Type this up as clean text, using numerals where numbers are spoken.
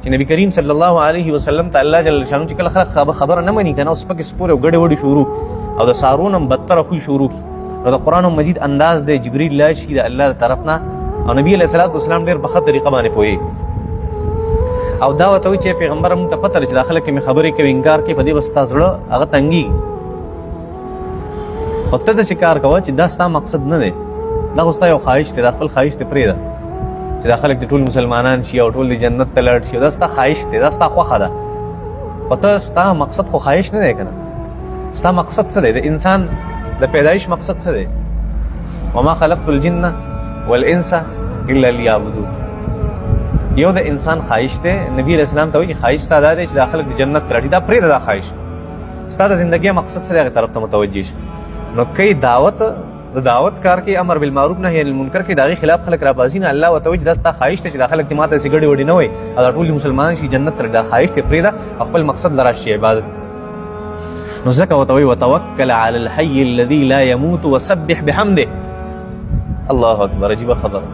چې نبی کریم صلی الله علیه وسلم ته الله جل شانو چې کله خلک خبره نه مني کنه اوس پکې سپور او ګډې وډې شروع او د سارون هم بدتر خو شروع کی نو د قران مجید انداز د جبرئیل لاشي د الله طرفنا او نبی علیہ الصلوۃ والسلام ډیر په خطر طریقه باندې پوي او دا وته چې پیغمبر هم ته پته چې داخله کې می خبرې کوي انکار کوي په دې واسطه زړه هغه تنګي خطه د شکار کوي چې دا ستا مقصد نه دی دا اوستا یو خواهش دی خپل خواهش ته پرې ده چې داخله کې ټول مسلمانان شي او ټول د جنت ته لاړ شي دا ستا خواهش دی دا ستا خوخه ده پته ستا مقصد خو خواهش نه دی کنه ستا مقصد څه دی د انسان د پیدایش مقصد څه دی وما خلقت الجن والانس الا ليعبدون یو د انسان خواهش دی نبی رسول الله ته وایي خواهش تا ده چې داخله د جنت ته راځي دا پرې ده خواهش ستا د ژوندۍ مقصد څه دی هغه طرف ته متوجه شي نو کای دعوت د دعوت کار کې امر بالمعروف نهی عن المنکر کې داغي خلاف خلک را بازی نه الله وتعالى داستا خواهش ته چې داخله کې ماته سګړې وډې نه وي او ټول مسلمانان شي جنت ته دا خواهش ته پرې ده خپل مقصد لرا شي عبادت نو زکه وتوي وتوکل علی الحي الذي لا يموت وسبح بحمده الله اکبر عجیب خبر